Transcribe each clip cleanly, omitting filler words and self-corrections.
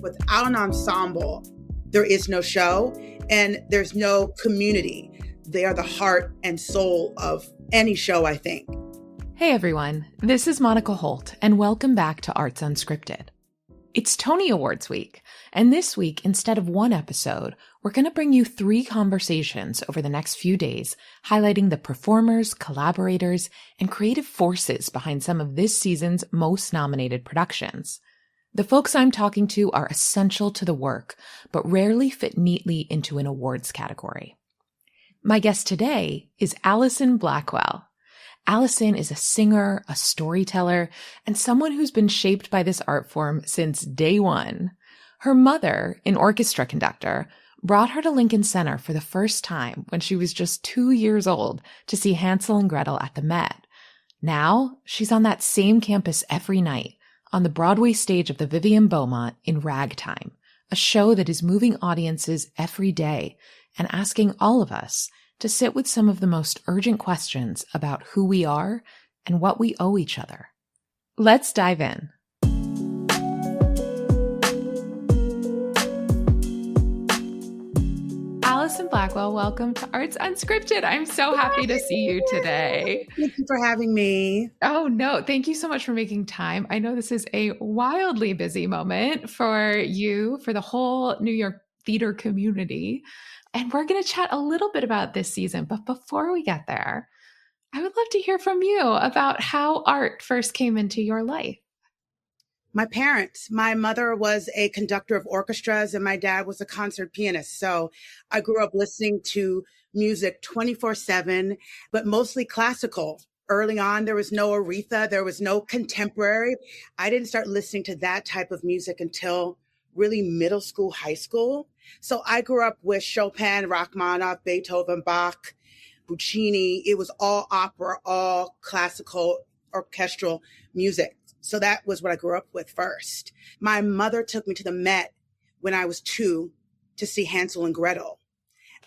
Without an ensemble, there is no show and there's no community. They are the heart and soul of any show, I think. Hey everyone, this is Monica Holt, and welcome back to Arts Unscripted. It's Tony Awards week, and this week, instead of one episode, we're going to bring you 3 conversations over the next few days, highlighting the performers, collaborators, and creative forces behind some of this season's most nominated productions. The folks I'm talking to are essential to the work, but rarely fit neatly into an awards category. My guest today is Allison Blackwell. Allison is a singer, a storyteller, and someone who's been shaped by this art form since day one. Her mother, an orchestra conductor, brought her to Lincoln Center for the first time when she was just 2 years old to see Hansel and Gretel at the Met. Now, she's on that same campus every night, on the Broadway stage of the Vivian Beaumont in Ragtime, a show that is moving audiences every day and asking all of us to sit with some of the most urgent questions about who we are and what we owe each other. Let's dive in. Allison Blackwell, welcome to Arts Unscripted. I'm so happy to see you today. Thank you for having me. Oh, no. Thank you so much for making time. I know this is a wildly busy moment for you, for the whole New York theater community. And we're going to chat a little bit about this season. But before we get there, I would love to hear from you about how art first came into your life. My parents, my mother was a conductor of orchestras and my dad was a concert pianist. So I grew up listening to music 24/7, but mostly classical. Early on, there was no Aretha, there was no contemporary. I didn't start listening to that type of music until really middle school, high school. So I grew up with Chopin, Rachmaninoff, Beethoven, Bach, Puccini. It was all opera, all classical orchestral music. So that was what I grew up with first. My mother took me to the Met when I was 2 to see Hansel and Gretel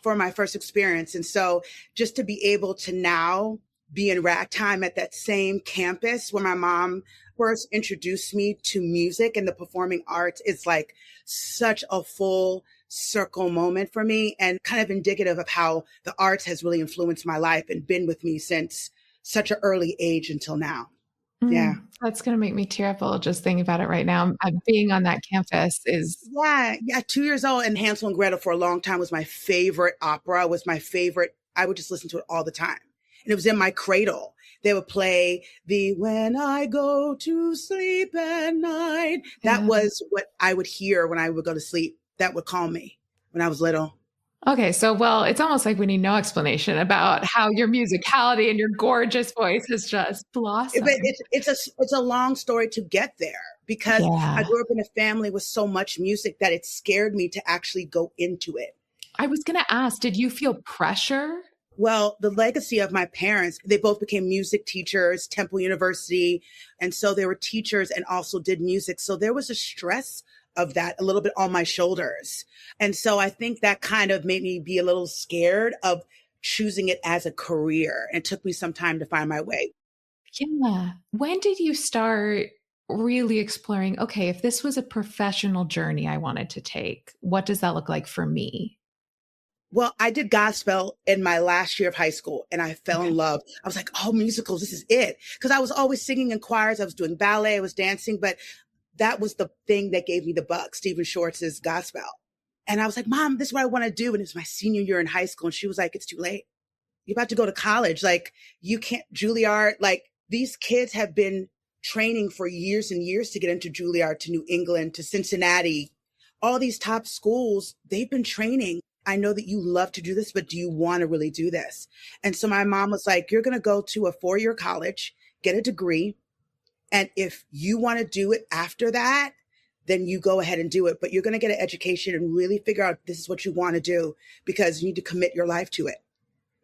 for my first experience. And so just to be able to now be in Ragtime at that same campus where my mom first introduced me to music and the performing arts, it's like such a full circle moment for me and kind of indicative of how the arts has really influenced my life and been with me since such an early age until now. Yeah. That's going to make me tearful just thinking about it right now. Being on that campus is... Yeah. 2 years old, and Hansel and Gretel for a long time was my favorite opera, was my favorite. I would just listen to it all the time. And it was in my cradle. They would play the "When I Go to Sleep at Night." That was what I would hear when I would go to sleep. That would calm me when I was little. Okay, so well, it's almost like we need no explanation about how your musicality and your gorgeous voice has just blossomed. But it's a long story to get there because I grew up in a family with so much music that it scared me to actually go into it. I was going to ask, did you feel pressure? Well, the legacy of my parents, they both became music teachers, Temple University. And so they were teachers and also did music. So there was a stress of that a little bit on my shoulders. And so I think that kind of made me be a little scared of choosing it as a career. And it took me some time to find my way. Yeah. When did you start really exploring, okay, if this was a professional journey I wanted to take, what does that look like for me? Well, I did gospel in my last year of high school and I fell in love. I was like, oh, musicals, this is it. Because I was always singing in choirs. I was doing ballet, I was dancing, but that was the thing that gave me the bug, Stephen Schwartz's gospel. And I was like, Mom, this is what I want to do. And it was my senior year in high school. And she was like, it's too late. You're about to go to college. Like, you can't, Juilliard, like these kids have been training for years and years to get into Juilliard, to New England, to Cincinnati. All these top schools, they've been training. I know that you love to do this, but do you want to really do this? And so my mom was like, you're going to go to a 4-year college, get a degree. And if you want to do it after that, then you go ahead and do it. But you're going to get an education and really figure out this is what you want to do because you need to commit your life to it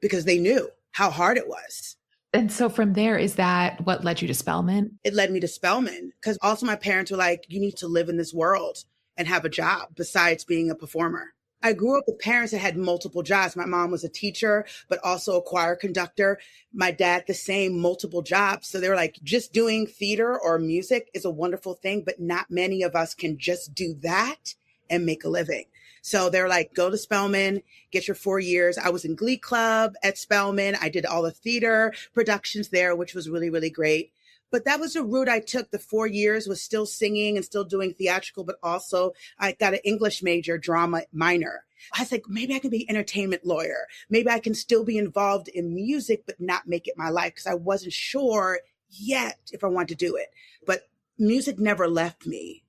because they knew how hard it was. And so from there, is that what led you to Spelman? It led me to Spelman because also my parents were like, you need to live in this world and have a job besides being a performer. I grew up with parents that had multiple jobs. My mom was a teacher, but also a choir conductor. My dad, the same, multiple jobs. So they were like, just doing theater or music is a wonderful thing, but not many of us can just do that and make a living. So they're like, go to Spelman, get your 4 years. I was in Glee Club at Spelman. I did all the theater productions there, which was really, really great. But that was the route I took. The 4 years was still singing and still doing theatrical, but also I got an English major, drama minor. I was like, maybe I can be an entertainment lawyer. Maybe I can still be involved in music, but not make it my life because I wasn't sure yet if I wanted to do it. But music never left me.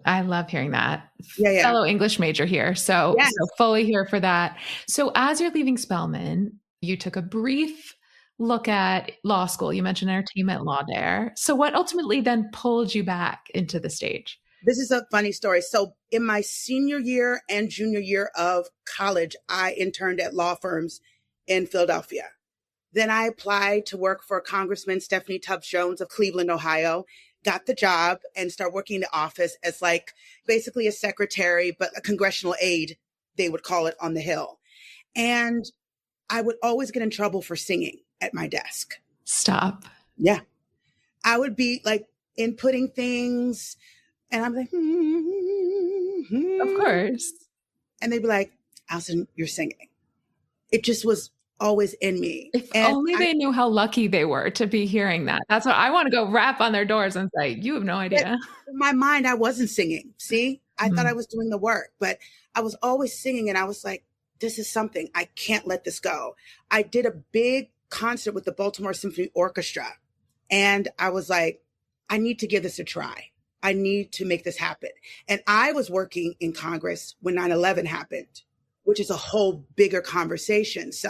I love hearing that. Yeah. Fellow English major here. So Yes. fully here for that. So as you're leaving Spelman, you took a brief look at law school. You mentioned entertainment law there. So what ultimately then pulled you back into the stage? This is a funny story. So in my senior year and junior year of college, I interned at law firms in Philadelphia. Then I applied to work for Congressman Stephanie Tubbs Jones of Cleveland, Ohio, got the job and started working in the office as like basically a secretary, but a congressional aide, they would call it on the Hill. And I would always get in trouble for singing at my desk. Stop. Yeah. I would be like inputting things and I'm like, Of course. And they'd be like, Allison, you're singing. It just was always in me. If and only they knew how lucky they were to be hearing that. That's what I want to go rap on their doors and say, you have no idea. In my mind, I wasn't singing. See, I thought I was doing the work, but I was always singing. And I was like, this is something, I can't let this go. I did a big concert with the Baltimore Symphony Orchestra. And I was like, I need to give this a try. I need to make this happen. And I was working in Congress when 9/11 happened, which is a whole bigger conversation. So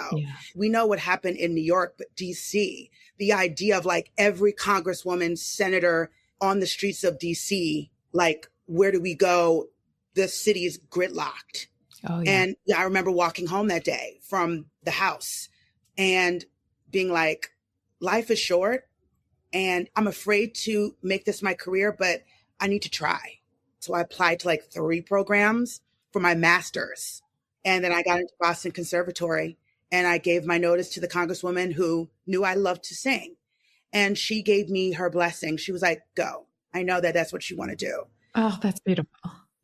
we know what happened in New York, but DC, the idea of like every congresswoman, senator on the streets of DC, like, where do we go? The city is gridlocked. Oh, yeah. And I remember walking home that day from the house and being like, life is short and I'm afraid to make this my career, but I need to try. So I applied to like 3 programs for my master's. And then I got into Boston Conservatory and I gave my notice to the congresswoman who knew I loved to sing. And she gave me her blessing. She was like, go. I know that that's what you want to do. Oh, that's beautiful.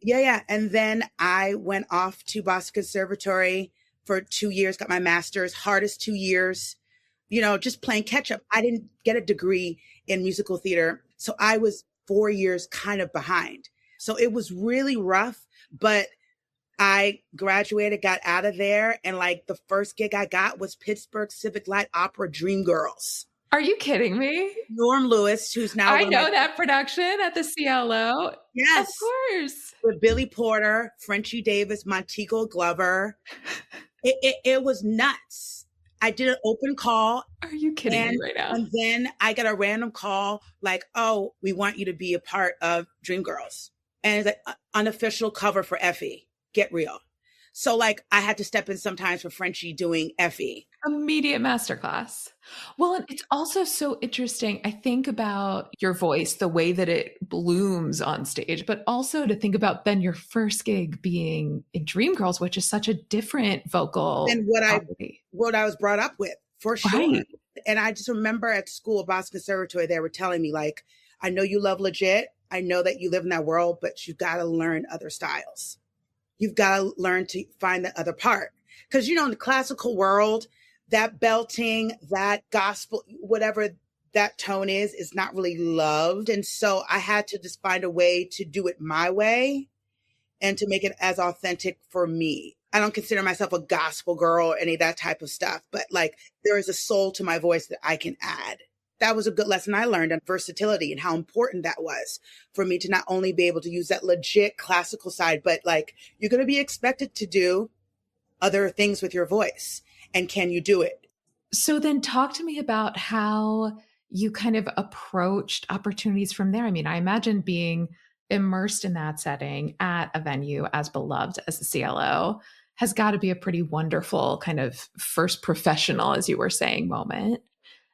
Yeah. And then I went off to Boston Conservatory for 2 years, got my master's, hardest 2 years, just playing catch up. I didn't get a degree in musical theater. So I was 4 years kind of behind. So it was really rough, but I graduated, got out of there. And like the first gig I got was Pittsburgh Civic Light Opera Dreamgirls. Are you kidding me? Norm Lewis, who's now— I know that production at the CLO. Yes. Of course. With Billy Porter, Frenchie Davis, Montego Glover. It was nuts. I did an open call. Are you kidding me right now? And then I got a random call like, oh, we want you to be a part of Dreamgirls. And it's like unofficial cover for Effie. Get real. So like I had to step in sometimes for Frenchie doing Effie. Immediate masterclass. Well, and it's also so interesting. I think about your voice, the way that it blooms on stage, but also to think about then your first gig being in Dreamgirls, which is such a different vocal than what I was brought up with, for sure. Right. And I just remember at school, Boston Conservatory, they were telling me like, I know you love legit. I know that you live in that world, but you've got to learn other styles. You've got to learn to find the other part. Because, in the classical world, that belting, that gospel, whatever that tone is not really loved. And so I had to just find a way to do it my way and to make it as authentic for me. I don't consider myself a gospel girl or any of that type of stuff, but like there is a soul to my voice that I can add. That was a good lesson I learned on versatility and how important that was for me to not only be able to use that legit classical side, but like you're going to be expected to do other things with your voice. And can you do it? So then talk to me about how you kind of approached opportunities from there. I mean, I imagine being immersed in that setting at a venue as beloved as the CLO has got to be a pretty wonderful kind of first professional, as you were saying, moment.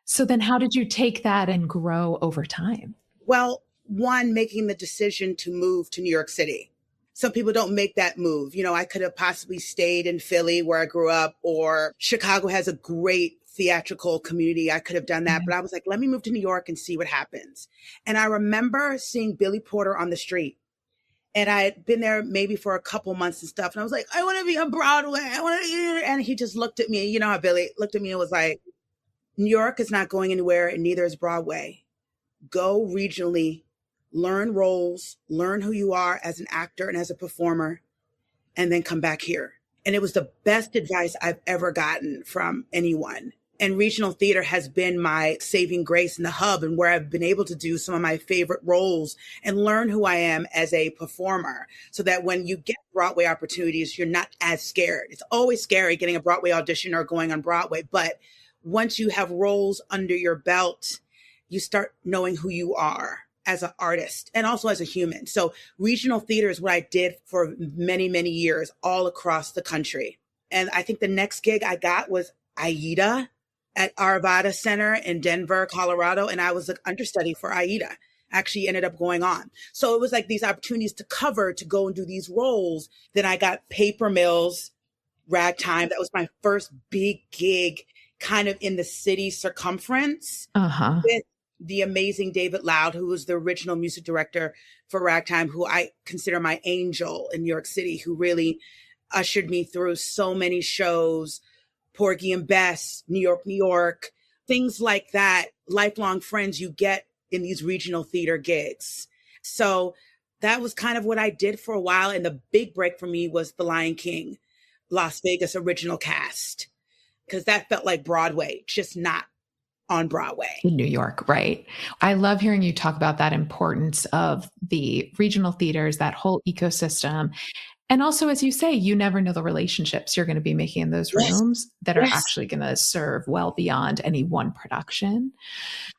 So then how did you take that and grow over time? Well, one, making the decision to move to New York City. Some people don't make that move. I could have possibly stayed in Philly where I grew up, or Chicago has a great theatrical community. I could have done that, but I was like, let me move to New York and see what happens. And I remember seeing Billy Porter on the street. And I had been there maybe for a couple months and stuff. And I was like, I want to be on Broadway. And he just looked at me. You know how Billy looked at me and was like, New York is not going anywhere, and neither is Broadway. Go regionally, learn roles, learn who you are as an actor and as a performer, and then come back here. And it was the best advice I've ever gotten from anyone. And regional theater has been my saving grace and the hub, and where I've been able to do some of my favorite roles and learn who I am as a performer, so that when you get Broadway opportunities, you're not as scared. It's always scary getting a Broadway audition or going on Broadway. But once you have roles under your belt, you start knowing who you are as an artist and also as a human. So regional theater is what I did for many, many years all across the country. And I think the next gig I got was Aida at Arvada Center in Denver, Colorado. And I was an understudy for Aida. Actually ended up going on. So it was like these opportunities to cover, to go and do these roles. Then I got Paper Mills, Ragtime. That was my first big gig kind of in the city circumference with the amazing David Loud, who was the original music director for Ragtime, who I consider my angel in New York City, who really ushered me through so many shows, Porgy and Bess, New York, New York, things like that, lifelong friends you get in these regional theater gigs. So that was kind of what I did for a while. And the big break for me was The Lion King, Las Vegas original cast, because that felt like Broadway, just not on Broadway. In New York, right. I love hearing you talk about that importance of the regional theaters, that whole ecosystem. And also, as you say, you never know the relationships you're going to be making in those rooms that are actually going to serve well beyond any one production.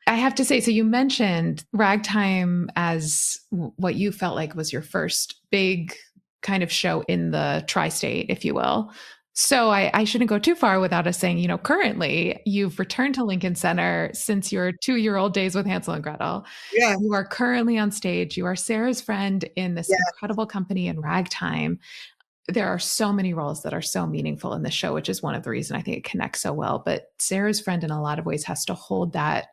I have to say, so you mentioned Ragtime as what you felt like was your first big kind of show in the tri-state, if you will. So I shouldn't go too far without us saying, currently you've returned to Lincoln Center since your 2-year-old days with Hansel and Gretel. Yeah. You are currently on stage. You are Sarah's friend in this incredible company in Ragtime. There are so many roles that are so meaningful in the show, which is one of the reasons I think it connects so well. But Sarah's friend in a lot of ways has to hold that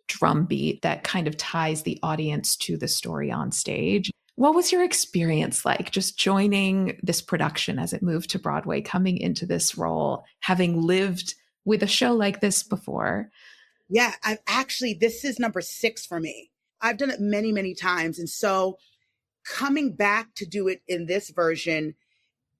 drumbeat that kind of ties the audience to the story on stage. What was your experience like just joining this production as it moved to Broadway, coming into this role, having lived with a show like this before? Yeah, this is number 6 for me. I've done it many, many times. And so coming back to do it in this version,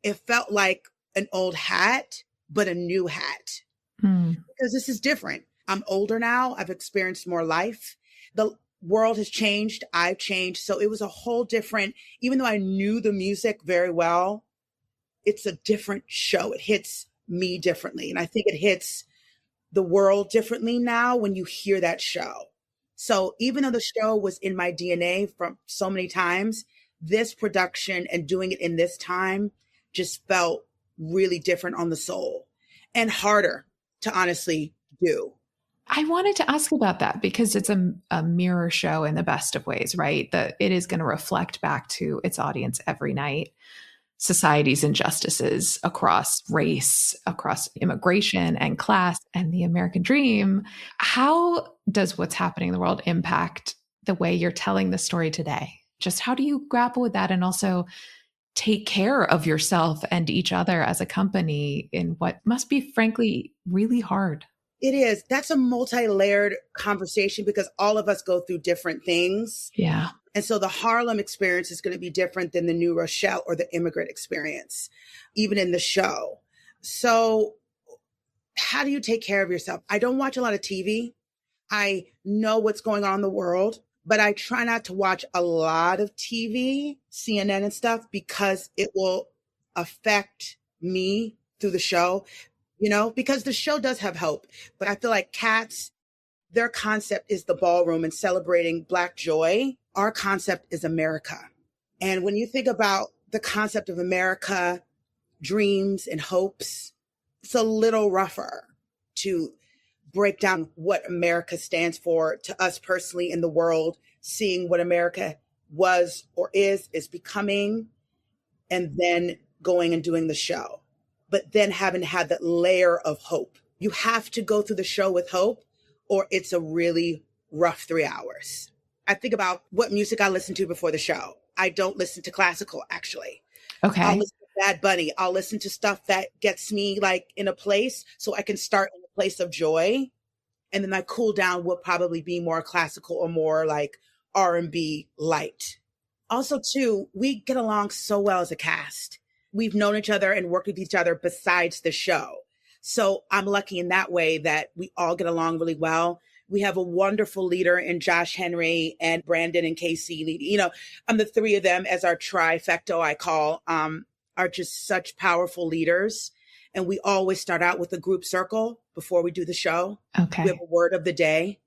it felt like an old hat, but a new hat. Because this is different. I'm older now. I've experienced more life. The world has changed. I've changed. So it was a whole different, even though I knew the music very well, it's a different show. It hits me differently. And I think it hits the world differently now when you hear that show. So even though the show was in my DNA from so many times, this production and doing it in this time just felt really different on the soul and harder to honestly do. I wanted to ask about that because it's a mirror show in the best of ways, right? That it is going to reflect back to its audience every night, society's injustices across race, across immigration and class and the American dream. How does what's happening in the world impact the way you're telling the story today? Just how do you grapple with that and also take care of yourself and each other as a company in what must be, frankly, really hard? It is. That's a multi-layered conversation because all of us go through different things. Yeah. And so the Harlem experience is going to be different than the New Rochelle or the immigrant experience, even in the show. So how do you take care of yourself? I don't watch a lot of TV. I know what's going on in the world, but I try not to watch a lot of TV, CNN and stuff, because it will affect me through the show. Because the show does have hope, but I feel like Cats, their concept is the ballroom and celebrating Black joy. Our concept is America. And when you think about the concept of America, dreams and hopes, it's a little rougher to break down what America stands for to us personally in the world, seeing what America was or is becoming. and then going and doing the show, but then having had that layer of hope. You have to go through the show with hope, or it's a really rough 3 hours. I think about what music I listen to before the show. I don't listen to classical, actually. I'll Okay. listen to Bad Bunny. I'll listen to stuff that gets me like in a place so I can start in a place of joy. And then my cool down will probably be more classical or more like R&B light. Also, too, we get along so well as a cast. We've known each other and worked with each other besides the show. So I'm lucky in that way that we all get along really well. We have a wonderful leader in Josh Henry and Brandon and Casey leading. The three of them as our trifecta, I call, are just such powerful leaders. And we always start out with a group circle before we do the show. Okay. We have a word of the day.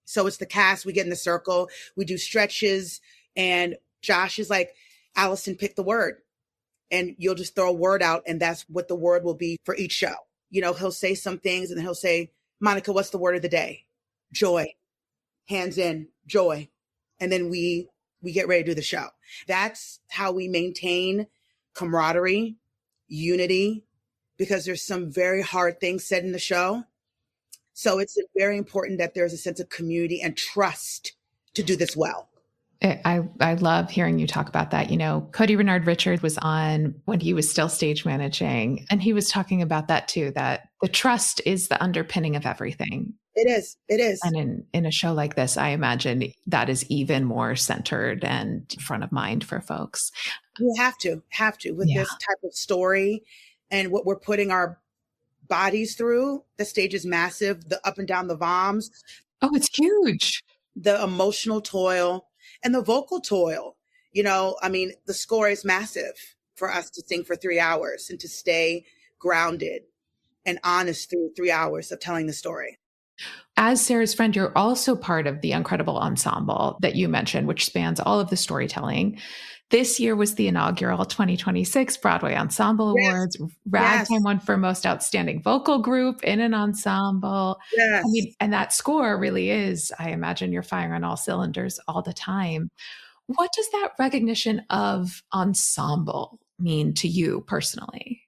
So it's the cast, we get in the circle, we do stretches, and Josh is like, Allison, pick the word. And you'll just throw a word out, and that's what the word will be for each show. He'll say some things, and then he'll say, Monica, what's the word of the day? Joy. Hands in, joy. And then we get ready to do the show. That's how we maintain camaraderie, unity, because there's some very hard things said in the show. So it's very important that there's a sense of community and trust to do this well. I love hearing you talk about that. Cody Renard Richard was on when he was still stage managing, and he was talking about that too, that the trust is the underpinning of everything. It is. It is. And in a show like this, I imagine that is even more centered and front of mind for folks. You have to with this type of story and what we're putting our bodies through. The stage is massive, the up and down the VOMs. Oh, it's huge. The emotional toil and the vocal toil. The score is massive for us to sing for 3 hours and to stay grounded and honest through 3 hours of telling the story. As Sarah's friend, you're also part of the incredible ensemble that you mentioned, which spans all of the storytelling. This year was the inaugural 2026 Broadway Ensemble Awards. Ragtime won for Most Outstanding Vocal Group in an Ensemble. Yes. And that score really is, I imagine you're firing on all cylinders all the time. What does that recognition of ensemble mean to you personally?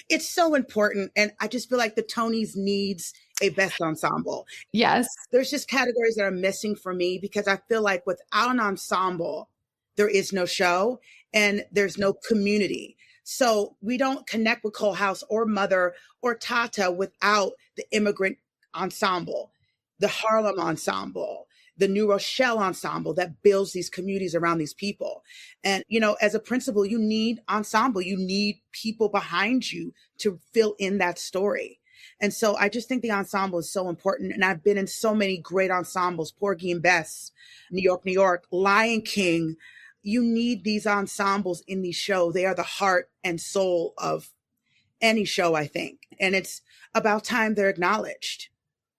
It's so important. And I just feel like the TONYS needs a best ensemble. Yes. There's just categories that are missing for me because I feel like without an ensemble, there is no show and there's no community. So we don't connect with Cole House or Mother or Tata without the immigrant ensemble, the Harlem ensemble, the New Rochelle ensemble that builds these communities around these people. And, as a principal, you need ensemble. You need people behind you to fill in that story. And so I just think the ensemble is so important. And I've been in so many great ensembles, Porgy and Bess, New York, Lion King. You need these ensembles in these shows. They are the heart and soul of any show, I think. And it's about time they're acknowledged.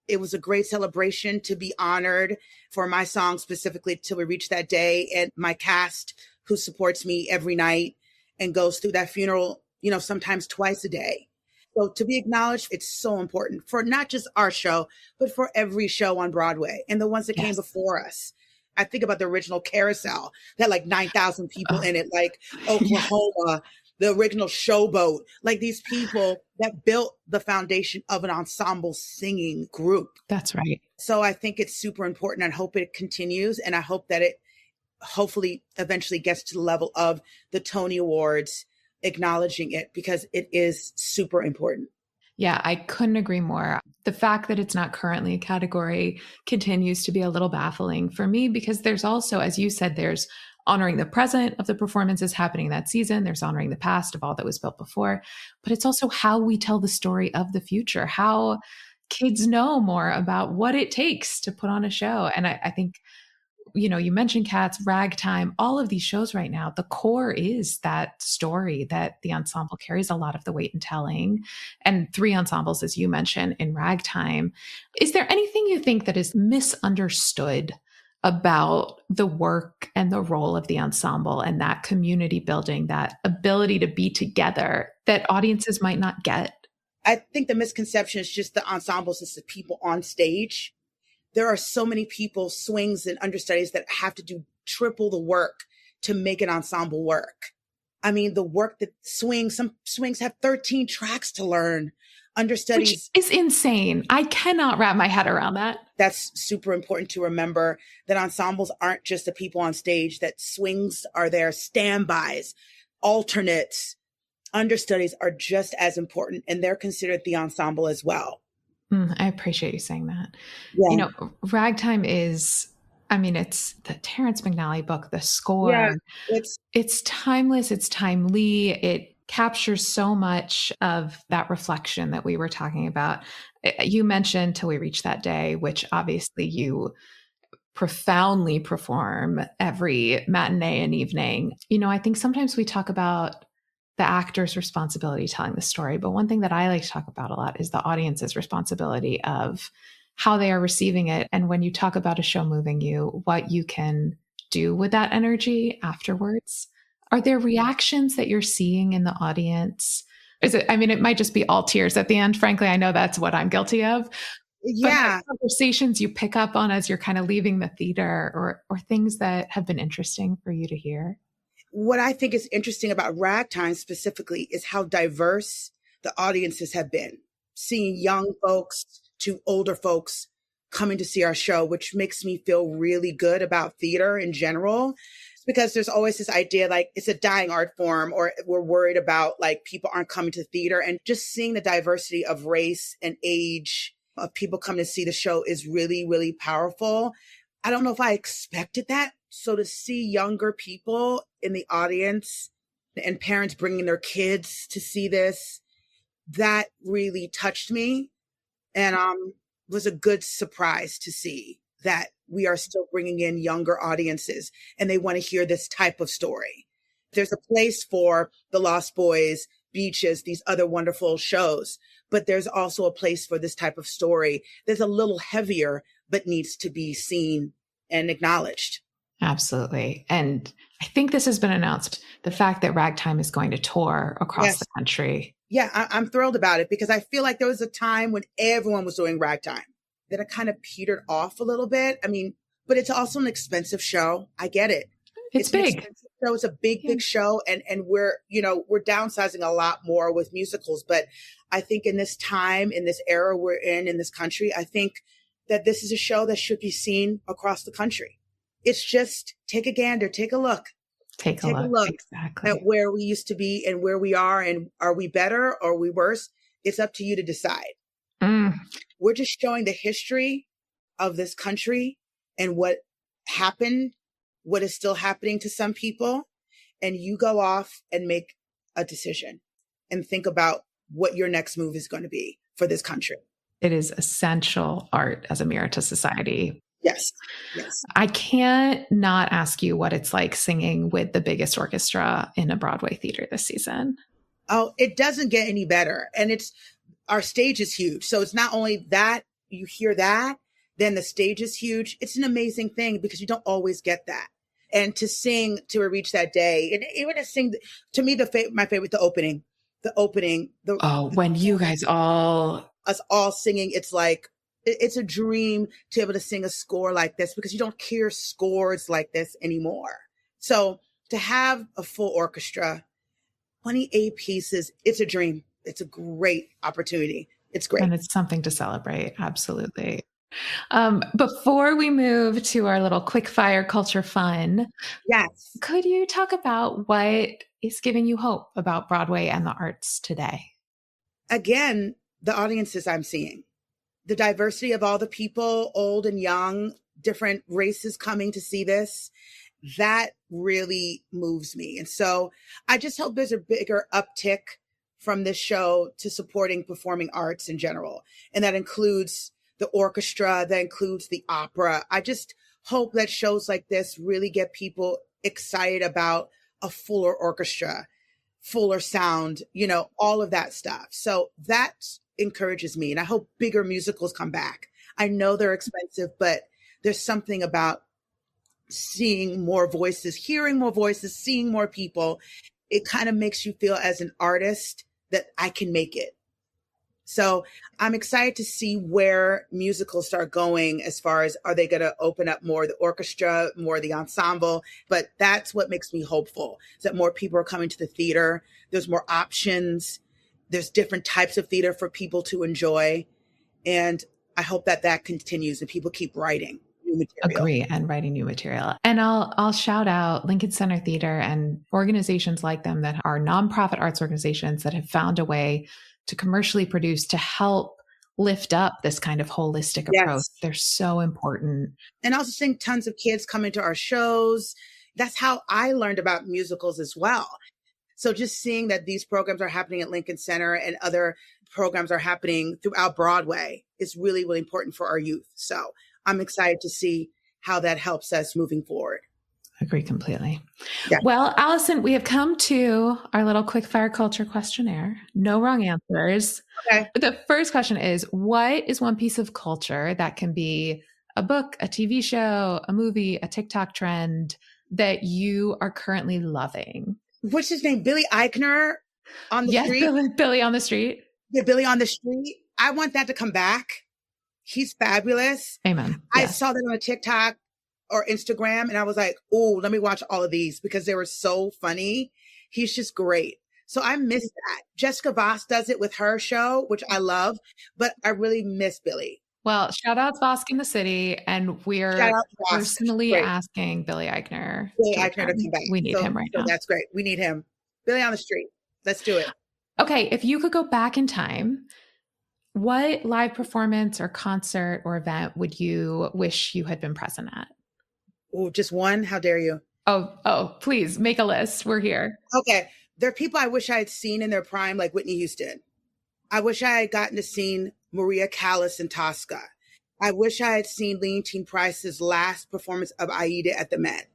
It was a great celebration to be honored for my song specifically till we reach that day, and my cast who supports me every night and goes through that funeral, sometimes twice a day. So to be acknowledged, it's so important for not just our show, but for every show on Broadway and the ones that came before us. I think about the original Carousel that like 9,000 people in it, like Oklahoma, the original Showboat, like these people that built the foundation of an ensemble singing group. That's right. So I think it's super important. I hope it continues. And I hope that it hopefully eventually gets to the level of the Tony Awards, acknowledging it because it is super important. Yeah, I couldn't agree more. The fact that it's not currently a category continues to be a little baffling for me because there's also, as you said, there's honoring the present of the performances happening that season. There's honoring the past of all that was built before, but it's also how we tell the story of the future, how kids know more about what it takes to put on a show. And I think, you mentioned Cats, Ragtime, all of these shows right now, the core is that story that the ensemble carries a lot of the weight in telling. And 3 ensembles, as you mentioned, in Ragtime. Is there anything you think that is misunderstood about the work and the role of the ensemble and that community building, that ability to be together that audiences might not get? I think the misconception is just the ensembles is the people on stage. There are so many people, swings and understudies that have to do triple the work to make an ensemble work. I mean, the work that some swings have 13 tracks to learn. Understudies. Which is insane. I cannot wrap my head around that. That's super important to remember, that ensembles aren't just the people on stage, that swings are there, standbys, alternates, understudies are just as important, and they're considered the ensemble as well. I appreciate you saying that. Yeah. You know, Ragtime is, I mean, it's the Terrence McNally book, the score. Yeah, it's timeless. It's timely. It captures so much of that reflection that we were talking about. You mentioned Till We Reach That Day, which obviously you profoundly perform every matinee and evening. You know, I think sometimes we talk about the actor's responsibility telling the story, but one thing that I like to talk about a lot is the audience's responsibility of how they are receiving it. And when you talk about a show moving you, what you can do with that energy afterwards. Are there reactions that you're seeing in the audience? Is it, I mean, it might just be all tears at the end. Frankly, I know that's what I'm guilty of. Yeah. But conversations you pick up on as you're kind of leaving the theater, or things that have been interesting for you to hear? What I think is interesting about Ragtime specifically is how diverse the audiences have been. Seeing young folks to older folks coming to see our show, which makes me feel really good about theater in general, because there's always this idea like it's a dying art form, or we're worried about like people aren't coming to theater. And just seeing the diversity of race and age of people coming to see the show is really, really powerful. I don't know if I expected that. So to see younger people in the audience and parents bringing their kids to see this, that really touched me, and was a good surprise to see that we are still bringing in younger audiences and they want to hear this type of story. There's a place for The Lost Boys, Beaches, these other wonderful shows, but there's also a place for this type of story that's a little heavier, but needs to be seen and acknowledged. Absolutely. And I think this has been announced, the fact that Ragtime is going to tour across the country. Yeah, I'm thrilled about it, because I feel like there was a time when everyone was doing Ragtime that it kind of petered off a little bit. I mean, but it's also an expensive show. I get it. It's big. So it's a big show. And we're downsizing a lot more with musicals. But I think in this time, in this era we're in this country, I think that this is a show that should be seen across the country. It's just take a gander, take a look. Take a look exactly at where we used to be and where we are, and are we better or are we worse? It's up to you to decide. We're just showing the history of this country and what happened, what is still happening to some people. And you go off and make a decision and think about what your next move is going to be for this country. It is essential art as a mirror to society. Yes. I can't not ask you what it's like singing with the biggest orchestra in a Broadway theater this season. Oh, it doesn't get any better. And our stage is huge. So it's not only that you hear that, then the stage is huge. It's an amazing thing, because you don't always get that. And to sing Till We Reach That Day, and even to sing, to me, my favorite, the opening. When you guys us all singing, it's like, it's a dream to be able to sing a score like this, because you don't hear scores like this anymore. So to have a full orchestra, 28 pieces, it's a dream. It's a great opportunity. It's great. And it's something to celebrate. Absolutely. Before we move to our little quick fire culture fun, yes, could you talk about what is giving you hope about Broadway and the arts today? Again, the audiences I'm seeing. The diversity of all the people, old and young, different races coming to see this, that really moves me. And so I just hope there's a bigger uptick from this show to supporting performing arts in general. And that includes the orchestra, that includes the opera. I just hope that shows like this really get people excited about a fuller orchestra, fuller sound, all of that stuff. So that's encourages me. And I hope bigger musicals come back. I know they're expensive, but there's something about seeing more voices, hearing more voices, seeing more people. It kind of makes you feel as an artist that I can make it. So I'm excited to see where musicals start going as far as, are they going to open up more of the orchestra, more of the ensemble? But that's what makes me hopeful, is that more people are coming to the theater. There's more options. There's different types of theater for people to enjoy. And I hope that that continues and people keep writing new material. Agree, and writing new material. And I'll shout out Lincoln Center Theater and organizations like them that are nonprofit arts organizations that have found a way to commercially produce to help lift up this kind of holistic approach. They're so important. And also seeing tons of kids come into our shows. That's how I learned about musicals as well. So just seeing that these programs are happening at Lincoln Center and other programs are happening throughout Broadway is really, really important for our youth. So I'm excited to see how that helps us moving forward. Agree completely. Yeah. Well, Allison, we have come to our little quickfire culture questionnaire. No wrong answers. Okay. The first question is, what is one piece of culture that can be a book, a TV show, a movie, a TikTok trend that you are currently loving? What's his name? Billy Eichner on the street? Yes, Billy on the street. Yeah, Billy on the street. I want that to come back. He's fabulous. Amen. I saw that on a TikTok or Instagram and I was like, oh, let me watch all of these because they were so funny. He's just great. So I miss that. Jessica Voss does it with her show, which I love, but I really miss Billy. Well, shout out to Vosk in the City, and we're personally asking Billy Eichner to come back. We need him right now. That's great. We need him. Billy on the street. Let's do it. Okay, if you could go back in time, what live performance or concert or event would you wish you had been present at? Oh, just one? How dare you? Oh, please make a list. We're here. Okay. There are people I wish I had seen in their prime, like Whitney Houston. I wish I had gotten to see Maria Callas in Tosca. I wish I had seen Leontine Price's last performance of Aida at the Met.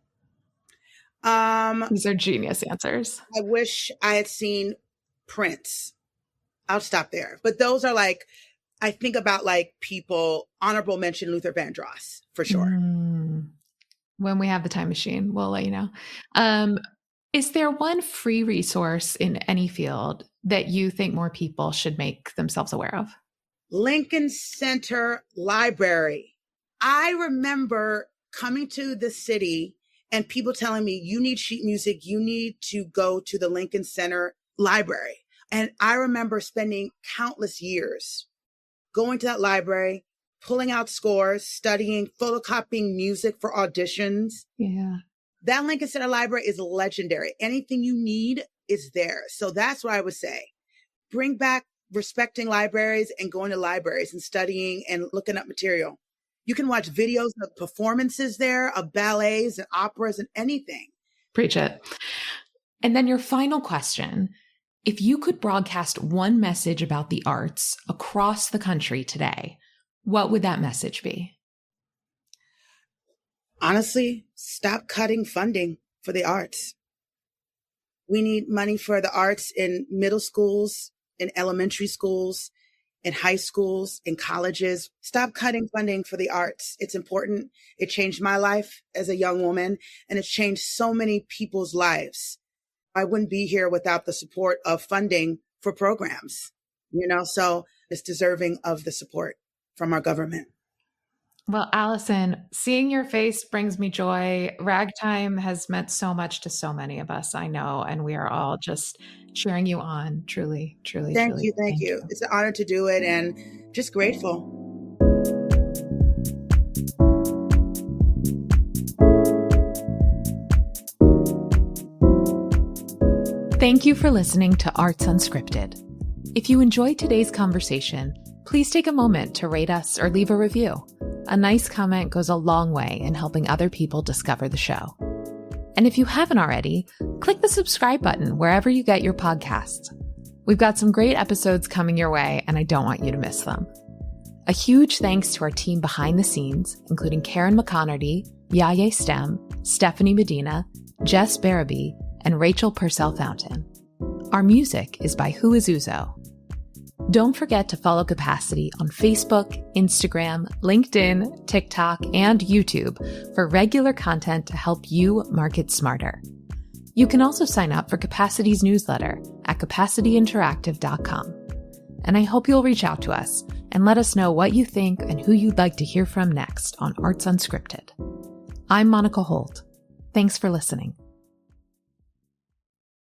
These are genius answers. I wish I had seen Prince. I'll stop there. But those are like, I think about like people, honorable mention Luther Vandross, for sure. When we have the time machine, we'll let you know. Is there one free resource in any field that you think more people should make themselves aware of? Lincoln Center Library. I remember coming to the city and people telling me, you need sheet music, you need to go to the Lincoln Center Library. And I remember spending countless years going to that library, pulling out scores, studying, photocopying music for auditions. Yeah. That Lincoln Center Library is legendary. Anything you need is there. So that's what I would say. Bring back respecting libraries and going to libraries and studying and looking up material. You can watch videos of performances there, of ballets and operas and anything. Preach it. And then your final question, if you could broadcast one message about the arts across the country today, what would that message be? Honestly, stop cutting funding for the arts. We need money for the arts in middle schools, in elementary schools, in high schools, in colleges. Stop cutting funding for the arts. It's important. It changed my life as a young woman, and it's changed so many people's lives. I wouldn't be here without the support of funding for programs, so it's deserving of the support from our government. Well, Allison, seeing your face brings me joy. Ragtime has meant so much to so many of us, I know, and we are all just cheering you on. Truly, truly, Thank truly. you. Thank you. It's an honor to do it and just grateful. Thank you for listening to Arts Unscripted. If you enjoyed today's conversation, please take a moment to rate us or leave a review. A nice comment goes a long way in helping other people discover the show. And if you haven't already, click the subscribe button wherever you get your podcasts. We've got some great episodes coming your way, and I don't want you to miss them. A huge thanks to our team behind the scenes, including Karen McConerty, Yaye Stem, Stephanie Medina, Jess Barabee, and Rachel Purcell Fountain. Our music is by Who Is Uzo. Don't forget to follow Capacity on Facebook, Instagram, LinkedIn, TikTok, and YouTube for regular content to help you market smarter. You can also sign up for Capacity's newsletter at capacityinteractive.com. and I hope you'll reach out to us and let us know what you think and who you'd like to hear from next on Arts Unscripted. I'm Monica Holt. Thanks for listening.